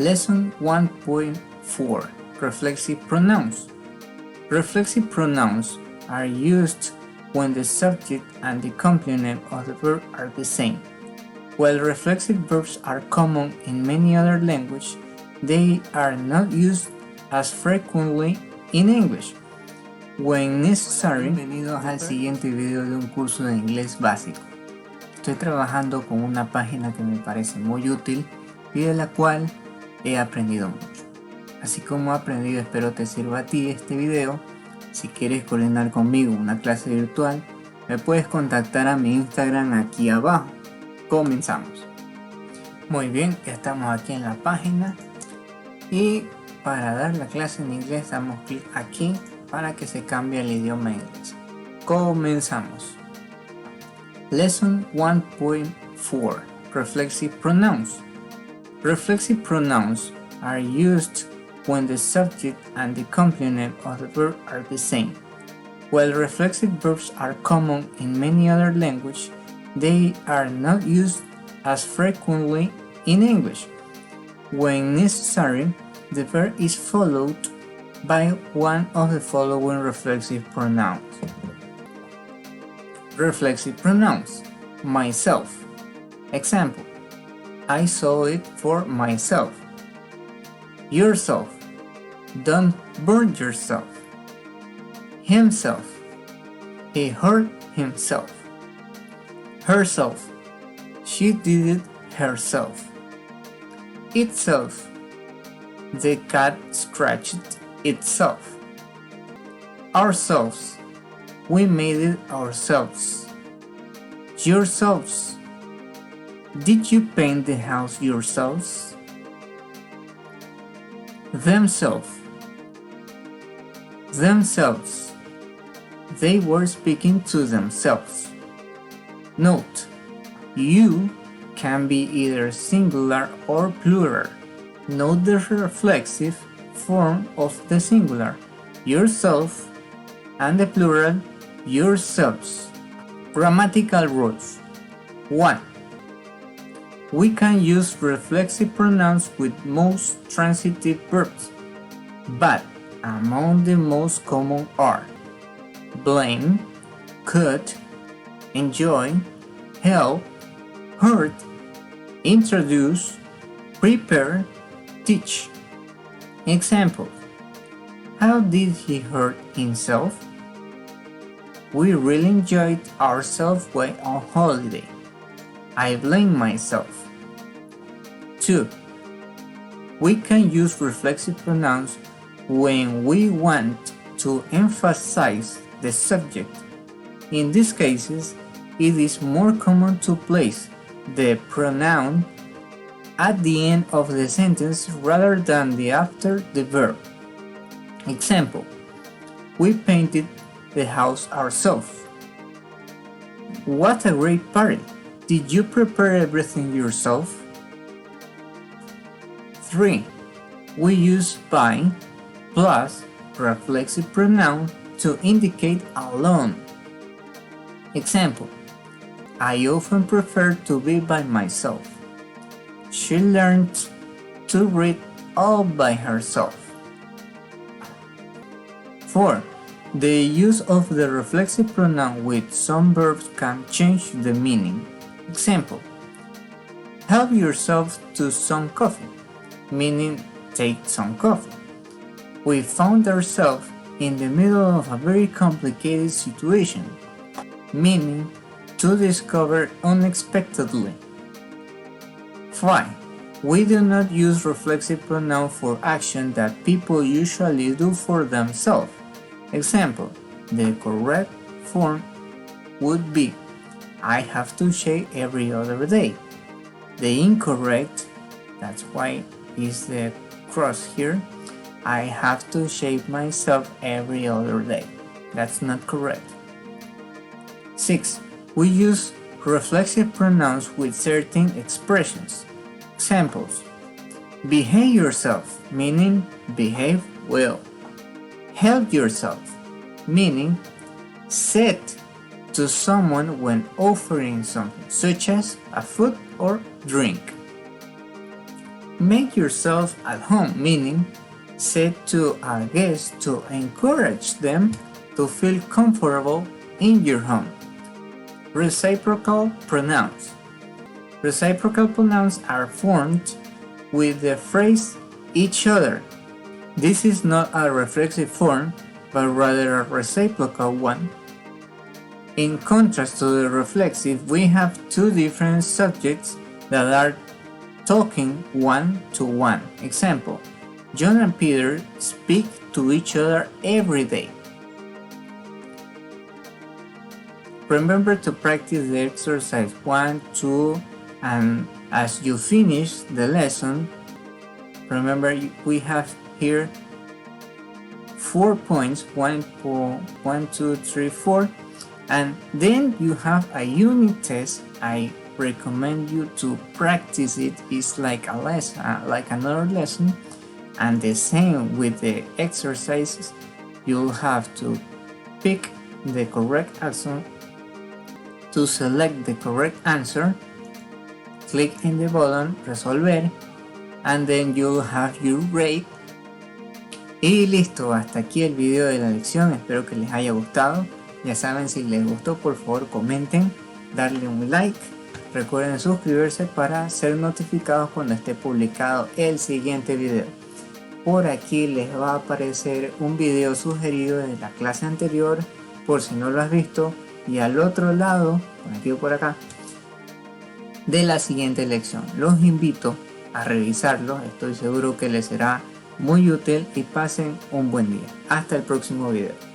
Lesson 1.4 Reflexive Pronouns. Reflexive pronouns are used when the subject and the complement of the verb are the same. While reflexive verbs are common in many other languages, they are not used as frequently in English. When necessary. Bienvenidos al siguiente video de un curso de inglés básico. Estoy trabajando con una página que me parece muy útil y de la cual he aprendido mucho. Así como he aprendido, espero te sirva a ti este video. Si quieres coordinar conmigo una clase virtual, me puedes contactar a mi Instagram aquí abajo. Comenzamos. Muy bien, ya estamos aquí en la página y para dar la clase en inglés damos clic aquí para que se cambie el idioma inglés. Comenzamos. Lesson 1.4 Reflexive Pronouns. Reflexive pronouns are used when the subject and the complement of the verb are the same. While reflexive verbs are common in many other languages, they are not used as frequently in English. When necessary, the verb is followed by one of the following reflexive pronouns. Reflexive pronouns. Myself. Example: I saw it for myself. Yourself. Don't burn yourself. Himself. He hurt himself. Herself. She did it herself. Itself. The cat scratched itself. Ourselves. We made it ourselves. Yourselves. Did you paint the house yourselves? Themselves. Themselves. They were speaking to themselves. Note: you can be either singular or plural. Note the reflexive form of the singular, yourself, and the plural, yourselves. Grammatical rules. 1. We can use reflexive pronouns with most transitive verbs, but among the most common are blame, could, enjoy, help, hurt, introduce, prepare, teach. Examples: how did he hurt himself? We really enjoyed ourselves while on holiday. I blame myself. 2. We can use reflexive pronouns when we want to emphasize the subject. In these cases, it is more common to place the pronoun at the end of the sentence rather than after the verb. Example: we painted the house ourselves. What a great party! Did you prepare everything yourself? 3. We use by plus reflexive pronoun to indicate alone. Example: I often prefer to be by myself. She learned to read all by herself. 4. The use of the reflexive pronoun with some verbs can change the meaning. Example: help yourself to some coffee, meaning take some coffee. We found ourselves in the middle of a very complicated situation, meaning to discover unexpectedly. 5. We do not use reflexive pronoun for action that people usually do for themselves. Example: the correct form would be I have to shave every other day. The incorrect, that's why is the cross here, I have to shave myself every other day. That's not correct. 6. We use reflexive pronouns with certain expressions. Examples: behave yourself, meaning behave well. Help yourself, meaning sit to someone when offering something, such as a food or drink. make yourself at home, meaning say to a guest to encourage them to feel comfortable in your home. Reciprocal pronouns. Reciprocal pronouns are formed with the phrase each other. This is not a reflexive form, but rather a reciprocal one. In contrast to the reflexive, we have two different subjects that are talking one to one. Example, John and Peter speak to each other every day. Remember to practice the exercise 1, 2, and as you finish the lesson, remember we have here 4 points, 1, 2, 3, 4, and then you have a unit test. I recommend you to practice it. It's like a lesson, like another lesson, and the same with the exercises. You'll have to pick the correct answer. To select the correct answer, click in the button resolver, and then you'll have your grade. Y listo, hasta aquí el video de la lección. Espero que les haya gustado. Ya saben, si les gustó, por favor comenten, darle un like. Recuerden suscribirse para ser notificados cuando esté publicado el siguiente video. Por aquí les va a aparecer un video sugerido de la clase anterior, por si no lo has visto, y al otro lado, por aquí o por acá, de la siguiente lección. Los invito a revisarlos, estoy seguro que les será muy útil y pasen un buen día. Hasta el próximo video.